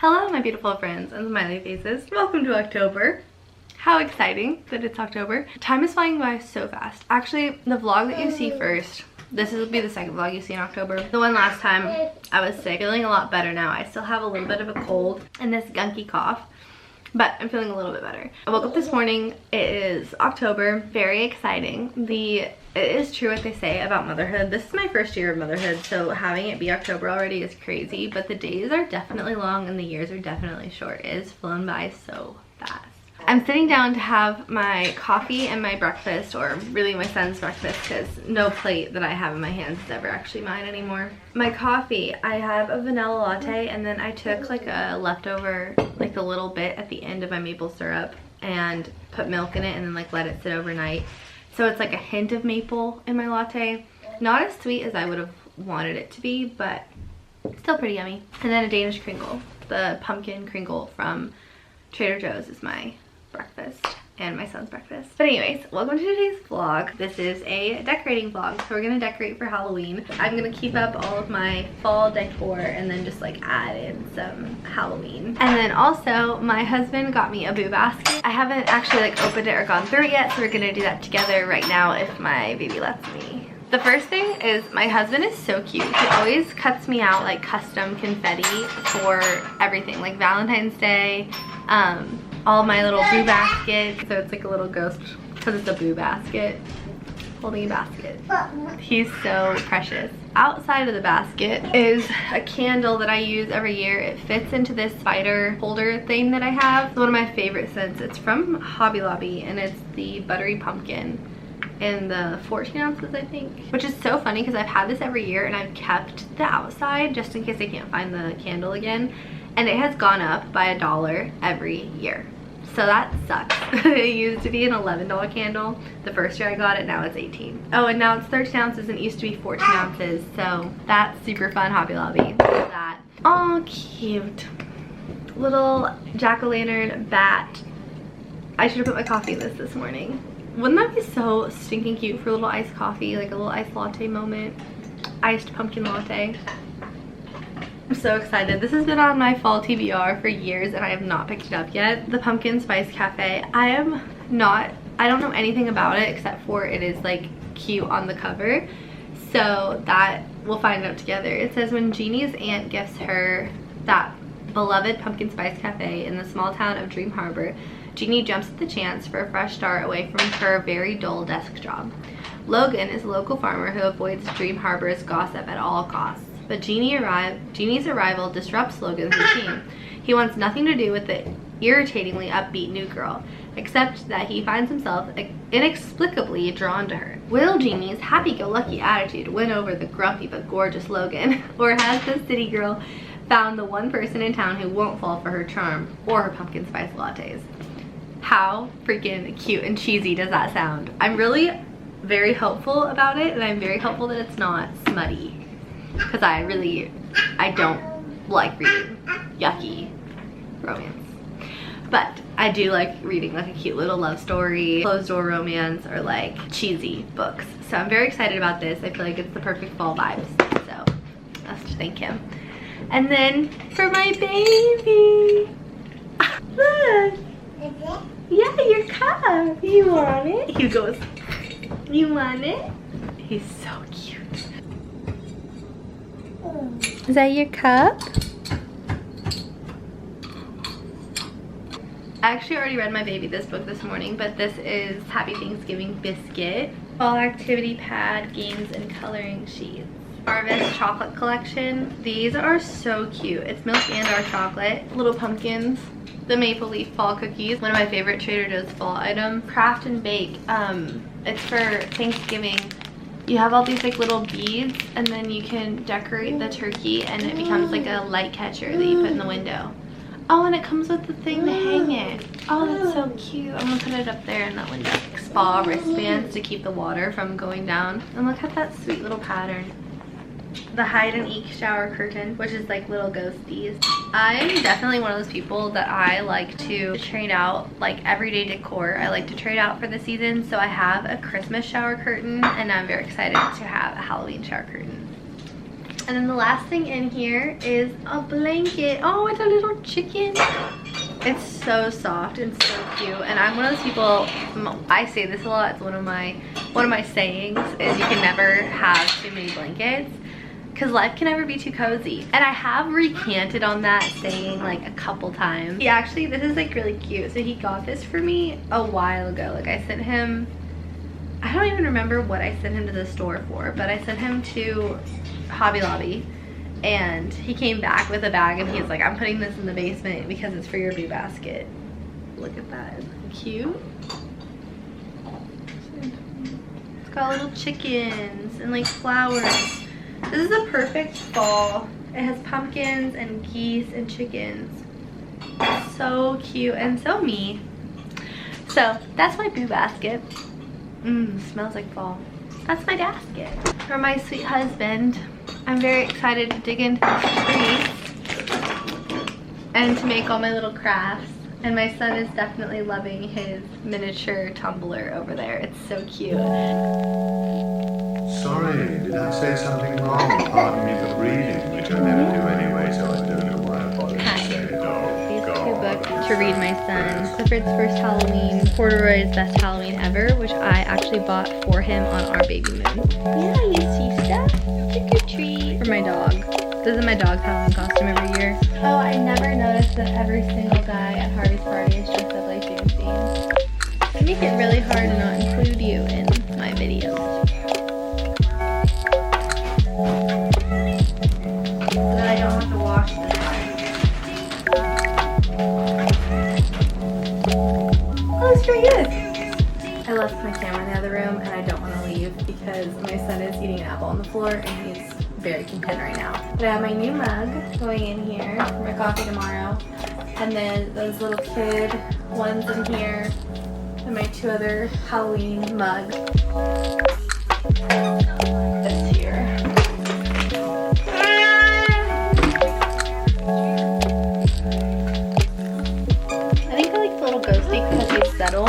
Hello my beautiful friends and smiley faces. Welcome to October. How exciting that it's October. Time is flying by so fast. Actually, the vlog that you see first, this will be the second vlog you see in October. The one last time I was sick, feeling a lot better now. I still have a little bit of a cold and this gunky cough, but I'm feeling a little bit better. I woke up this morning. It is October, very exciting. It is true what they say about motherhood. This is my first year of motherhood, so having it be October already is crazy, but the days are definitely long and the years are definitely short. It has flown by so fast. I'm sitting down to have my coffee and my breakfast, or really my son's breakfast, because no plate that I have in my hands is ever actually mine anymore. My coffee, I have a vanilla latte, and then I took like a leftover, like a little bit at the end of my maple syrup and put milk in it and then like let it sit overnight. So it's like a hint of maple in my latte. Not as sweet as I would have wanted it to be, but still pretty yummy. And then a Danish Kringle. The pumpkin Kringle from Trader Joe's is my breakfast and my son's breakfast. But anyways, welcome to today's vlog. This is a decorating vlog, so we're gonna decorate for Halloween. I'm gonna keep up all of my fall decor and then just like add in some Halloween. And then also my husband got me a boo basket. I haven't actually like opened it or gone through it yet, so we're gonna do that together right now if my baby lets me. The first thing is my husband is so cute. He always cuts me out like custom confetti for everything, like Valentine's Day, all my little boo baskets. So it's like a little ghost because it's a boo basket holding a basket. He's so precious. Outside of the basket is a candle that I use every year. It fits into this spider holder thing that I have. It's one of my favorite scents. It's from Hobby Lobby and it's the buttery pumpkin in the 14 ounces I think, which is so funny because I've had this every year and I've kept the outside just in case I can't find the candle again, and it has gone up by $1 every year, so that sucks. It used to be an $11 candle the first year I got it, now it's 18. Oh, and now it's 13 ounces and it used to be 14 ounces, so that's super fun. Hobby Lobby, that. Oh, cute little jack-o'-lantern bat. I should have put my coffee in this morning. Wouldn't that be so stinking cute for a little iced coffee, like a little iced latte moment? Iced pumpkin latte. I'm so excited. This has been on my fall TBR for years and I have not picked it up yet. The Pumpkin Spice Cafe. I don't know anything about it except for it is like cute on the cover. So that we'll find out together. It says when Jeannie's aunt gifts her that beloved Pumpkin Spice Cafe in the small town of Dream Harbor, Jeannie jumps at the chance for a fresh start away from her very dull desk job. Logan is a local farmer who avoids Dream Harbor's gossip at all costs. But Jeannie's arrival disrupts Logan's routine. He wants nothing to do with the irritatingly upbeat new girl, except that he finds himself inexplicably drawn to her. Will Jeannie's happy-go-lucky attitude win over the grumpy but gorgeous Logan? Or has the city girl found the one person in town who won't fall for her charm or her pumpkin spice lattes? How freaking cute and cheesy does that sound? I'm really very hopeful about it, and I'm very hopeful that it's not smutty, because I don't like reading yucky romance. But I do like reading like a cute little love story, closed door romance, or like cheesy books. So I'm very excited about this. I feel like it's the perfect fall vibes. So let's just thank him. And then for my baby, look. Yeah, your cup. You want it? He goes, you want it? He's so cute. Is that your cup? I actually already read my baby this book this morning, but this is Happy Thanksgiving Biscuit. Fall activity pad, games, and coloring sheets. Harvest chocolate collection. These are so cute. It's milk and dark chocolate. Little pumpkins. The maple leaf fall cookies, one of my favorite Trader Joe's fall items. Craft and bake. It's for Thanksgiving. You have all these like little beads and then you can decorate the turkey and it becomes like a light catcher that you put in the window. Oh, and it comes with the thing to hang it. Oh, that's so cute. I'm gonna put it up there in that window. Like spa wristbands to keep the water from going down. And look at that sweet little pattern. The hide and eek shower curtain, which is like little ghosties. I'm definitely one of those people that I like to trade out like everyday decor. I like to trade out for the season, so I have a Christmas shower curtain and I'm very excited to have a Halloween shower curtain. And then the last thing in here is a blanket. Oh, it's a little chicken. It's so soft and so cute. And I'm one of those people, I say this a lot, it's one of my sayings is you can never have too many blankets because life can never be too cozy. And I have recanted on that saying like a couple times. He actually, this is like really cute. So he got this for me a while ago. Like I sent him, I don't even remember what I sent him to the store for, but I sent him to Hobby Lobby and he came back with a bag and he's like, I'm putting this in the basement because it's for your boo basket. Look at that, isn't it cute? It's got little chickens and like flowers. This is a perfect fall. It has pumpkins and geese and chickens. It's so cute and so me. So that's my boo basket. Smells like fall. That's my basket. For my sweet husband, I'm very excited to dig into this tree and to make all my little crafts. And my son is definitely loving his miniature tumbler over there. It's so cute. Sorry, did I say something wrong? Pardon me for reading, which I never do anyway, so I don't know why I bothered to say no. These two books to read my son. Clifford's First Halloween, Corduroy's Best Halloween Ever, which I actually bought for him on our baby moon. Yeah, you see stuff? Trick or treat. For my dog. This is my dog's Halloween costume every year. Oh, I never noticed that every single guy at Harvey's party is dressed up like James. I make it really hard to not include you in my videos. So that I don't have to wash this. Oh, it's pretty good. I left my camera in the other room and I don't want to leave because my son is eating an apple on the floor and he's very content right now. But I have my new mug going in here for my coffee tomorrow. And then those little kid ones in here. And my two other Halloween mugs. This here. I think I like the little ghosty because they settle.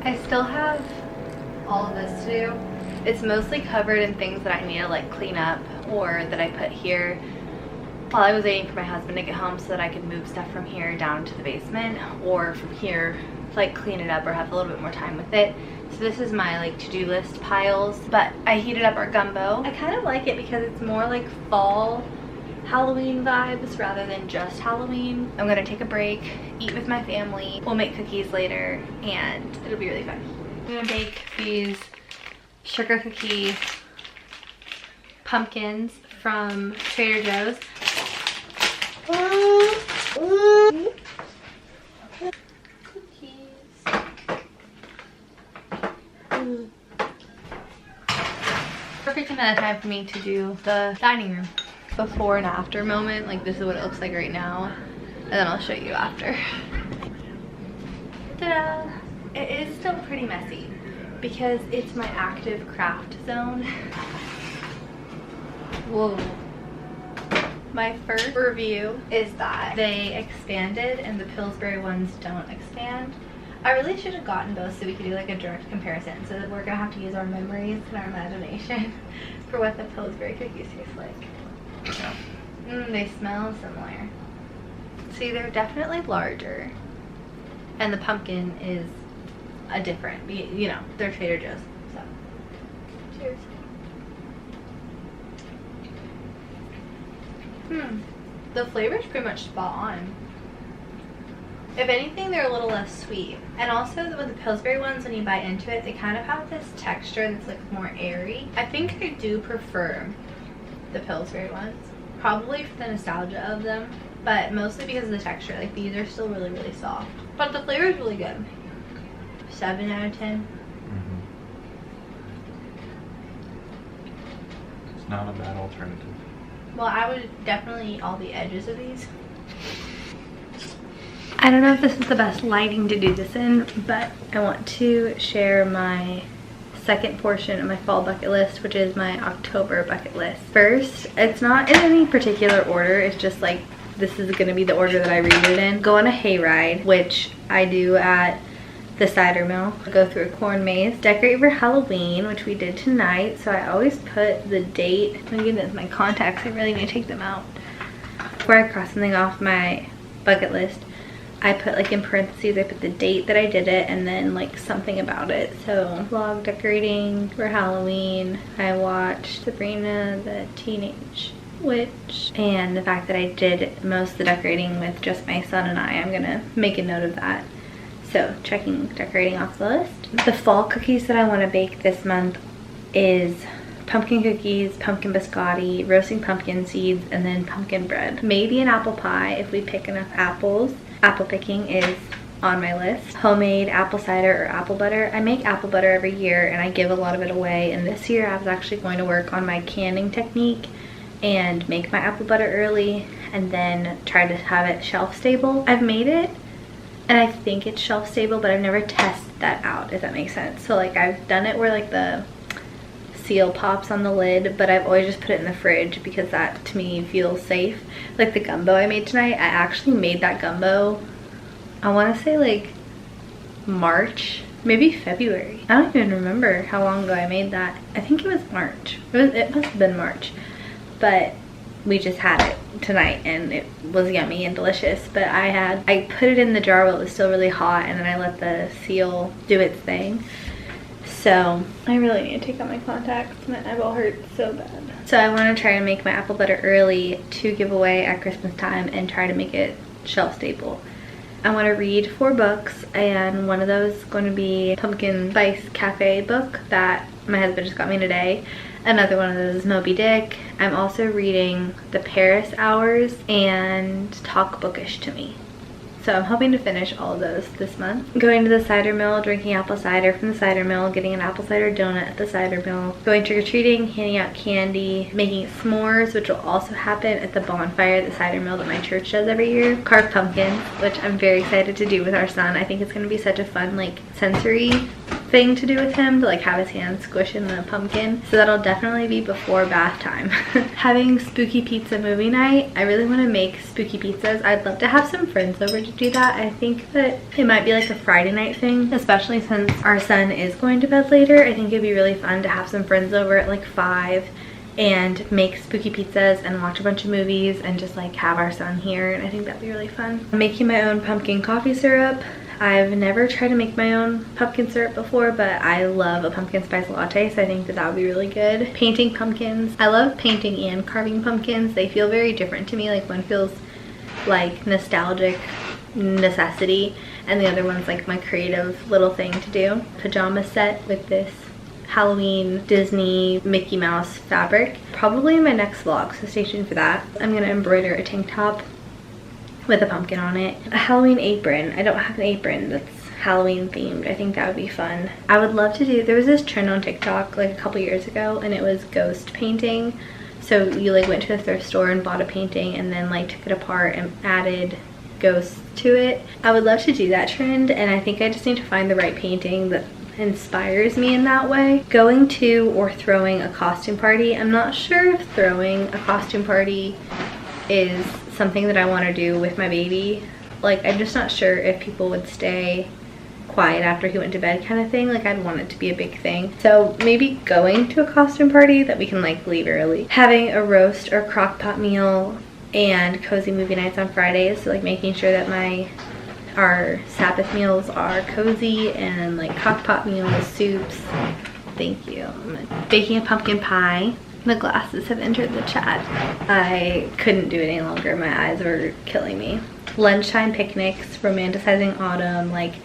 I still have all of this to do. It's mostly covered in things that I need to like clean up or that I put here while I was waiting for my husband to get home so that I could move stuff from here down to the basement or from here to like clean it up or have a little bit more time with it. So this is my like to-do list piles, but I heated up our gumbo. I kind of like it because it's more like fall Halloween vibes rather than just Halloween. I'm gonna take a break, eat with my family. We'll make cookies later and it'll be really fun. I'm gonna bake these sugar cookie pumpkins from Trader Joe's. Cookies. Perfect amount of time for me to do the dining room. Before and after moment, like this is what it looks like right now, and then I'll show you after. Ta-da! It is still pretty messy because it's my active craft zone. Whoa. My first review is that they expanded and the Pillsbury ones don't expand. I really should have gotten both so we could do like a direct comparison, so that we're gonna have to use our memories and our imagination for what the Pillsbury cookies taste like. They smell similar. See, they're definitely larger. And the pumpkin is a different, you know, they're Trader Joe's. So, cheers. The flavor's pretty much spot on. If anything, they're a little less sweet. And also with the Pillsbury ones, when you bite into it, they kind of have this texture that's like more airy. I think I do prefer the Pillsbury ones, probably for the nostalgia of them, but mostly because of the texture. Like these are still really, really soft, but the flavor is really good. 7 out of 10. It's not a bad alternative. Well, I would definitely eat all the edges of these. I don't know if this is the best lighting to do this in, but I want to share my second portion of my fall bucket list, which is my October bucket list. First, it's not in any particular order, it's just like this is gonna be the order that I read it in. Go on a hayride, which I do at the cider mill. Go through a corn maze. Decorate for Halloween, which we did tonight. So I always put the date. I'm gonna get my contacts. I really need to take them out. Before I cross something off my bucket list, I put like in parentheses, I put the date that I did it and then like something about it. So vlog decorating for Halloween. I watched Sabrina the Teenage Witch, and the fact that I did most of the decorating with just my son and I'm gonna make a note of that. So checking decorating off the list. The fall cookies that I want to bake this month is pumpkin cookies, pumpkin biscotti, roasting pumpkin seeds, and then pumpkin bread. Maybe an apple pie if we pick enough apples. Apple picking is on my list. Homemade apple cider or apple butter. I make apple butter every year and I give a lot of it away, and this year I was actually going to work on my canning technique and make my apple butter early and then try to have it shelf stable. I've made it and I think it's shelf stable, but I've never tested that out, if that makes sense. So like I've done it where like the seal pops on the lid, but I've always just put it in the fridge because that to me feels safe. Like the gumbo I made tonight, I actually made that gumbo, I want to say like March, maybe February. I don't even remember how long ago I made that. I think it was March. It must have been March, but we just had it tonight and it was yummy and delicious. But I put it in the jar while it was still really hot, and then I let the seal do its thing. So I really need to take out my contacts. My eyeball hurts so bad. So I want to try and make my apple butter early to give away at Christmas time and try to make it shelf stable. I want to read 4 books, and one of those is going to be Pumpkin Spice Cafe book that my husband just got me today. Another one of those is Moby Dick. I'm also reading The Paris Hours and Talk Bookish to Me. So I'm hoping to finish all of those this month. Going to the cider mill, drinking apple cider from the cider mill, getting an apple cider donut at the cider mill, going trick-or-treating, handing out candy, making s'mores, which will also happen at the bonfire at the cider mill that my church does every year. Carve pumpkins, which I'm very excited to do with our son. I think it's gonna be such a fun like sensory thing to do with him, to like have his hands squish in the pumpkin. So that'll definitely be before bath time. Having spooky pizza movie night. I really want to make spooky pizzas. I'd love to have some friends over to do that. I think that it might be like a Friday night thing, especially since our son is going to bed later. I think it'd be really fun to have some friends over at like 5 and make spooky pizzas and watch a bunch of movies and just like have our son here, and I think that'd be really fun. I'm making my own pumpkin coffee syrup. I've never tried to make my own pumpkin syrup before, but I love a pumpkin spice latte, so I think that that would be really good. Painting pumpkins. I love painting and carving pumpkins. They feel very different to me. Like one feels like nostalgic necessity, and the other one's like my creative little thing to do. Pajama set with this Halloween Disney Mickey Mouse fabric. Probably in my next vlog, so stay tuned for that. I'm gonna embroider a tank top with a pumpkin on it. A Halloween apron. I don't have an apron that's Halloween themed. I think that would be fun. I would love to do, there was this trend on TikTok like a couple years ago, and it was ghost painting. So you like went to a thrift store and bought a painting and then like took it apart and added ghosts to it. I would love to do that trend, and I think I just need to find the right painting that inspires me in that way. Going to or throwing a costume party. I'm not sure if throwing a costume party is something that I want to do with my baby. Like I'm just not sure if people would stay quiet after he went to bed kind of thing. Like I'd want it to be a big thing. So maybe going to a costume party that we can like leave early. Having a roast or crock pot meal and cozy movie nights on Fridays. So like making sure that our Sabbath meals are cozy and like crock pot meals, soups. Thank you. Baking a pumpkin pie. The glasses have entered the chat. I couldn't do it any longer. My eyes were killing me. Lunchtime picnics, romanticizing autumn, like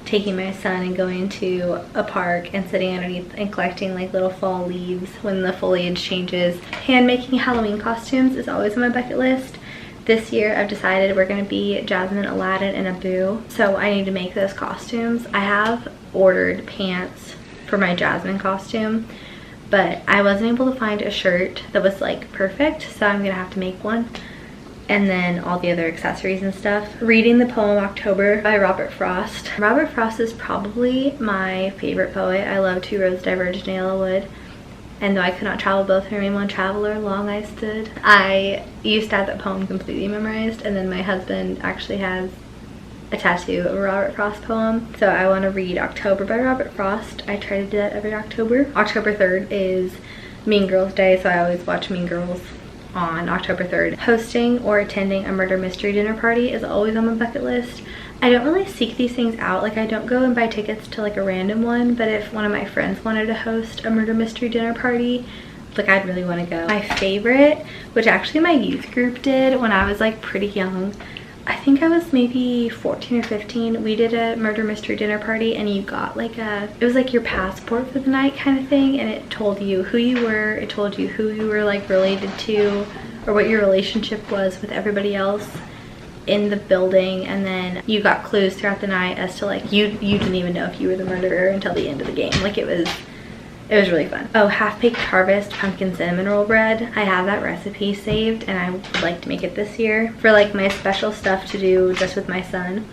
taking my son and going to a park and sitting underneath and collecting like little fall leaves when the foliage changes. Hand making Halloween costumes is always on my bucket list. This year I've decided we're gonna be Jasmine, Aladdin, and Abu. So I need to make those costumes. I have ordered pants for my Jasmine costume, but I wasn't able to find a shirt that was like perfect, so I'm gonna have to make one. And then all the other accessories and stuff. Reading the poem October by Robert Frost. Robert Frost is probably my favorite poet. I love Two Roads Diverged in Yellow Wood. And though I could not travel both for me, one traveler, long I stood. I used to have that poem completely memorized, and then my husband actually has a tattoo of a Robert Frost poem. So I want to read October by Robert Frost. I try to do that every October. October 3rd is Mean Girls Day, so I always watch Mean Girls on October 3rd. Hosting or attending a murder mystery dinner party is always on my bucket list. I don't really seek these things out. Like, I don't go and buy tickets to like a random one, but if one of my friends wanted to host a murder mystery dinner party, like, I'd really want to go. My favorite, which actually my youth group did when I was like pretty young, I think I was maybe 14 or 15, we did a murder mystery dinner party, and you got like it was like your passport for the night kind of thing, and it told you who you were, it told you who you were like related to, or what your relationship was with everybody else in the building, and then you got clues throughout the night as to like, you didn't even know if you were the murderer until the end of the game. Like, it was really fun. Oh, half-baked harvest pumpkin cinnamon roll bread. I have that recipe saved, and I would like to make it this year. For like my special stuff to do just with my son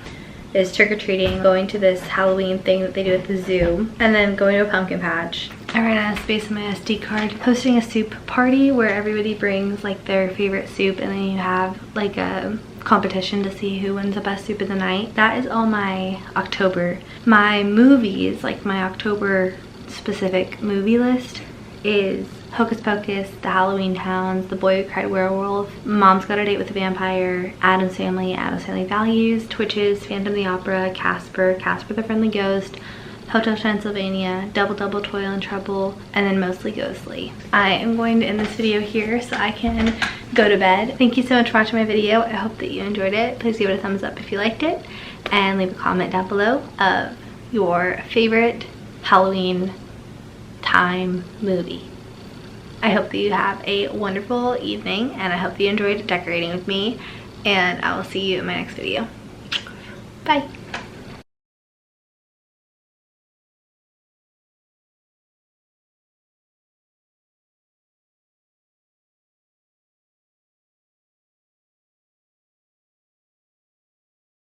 is trick-or-treating, going to this Halloween thing that they do at the zoo, and then going to a pumpkin patch. I ran out of space on my SD card. Hosting a soup party where everybody brings like their favorite soup, and then you have like a competition to see who wins the best soup of the night. That is all my October. My movies, like my October specific movie list, is Hocus Pocus, The Halloween Towns, The Boy Who Cried Werewolf, Mom's Got a Date with the Vampire, Addams Family Values, Twitches, Phantom the Opera, Casper the Friendly Ghost, Hotel Transylvania, Double Double Toil and Trouble, and then mostly Ghostly. I am going to end this video here so I can go to bed. Thank you so much for watching my video. I hope that you enjoyed it. Please give it a thumbs up if you liked it, and leave a comment down below of your favorite Halloween time movie. I hope that you have a wonderful evening, and I hope that you enjoyed decorating with me, and I will see you in my next video. Bye.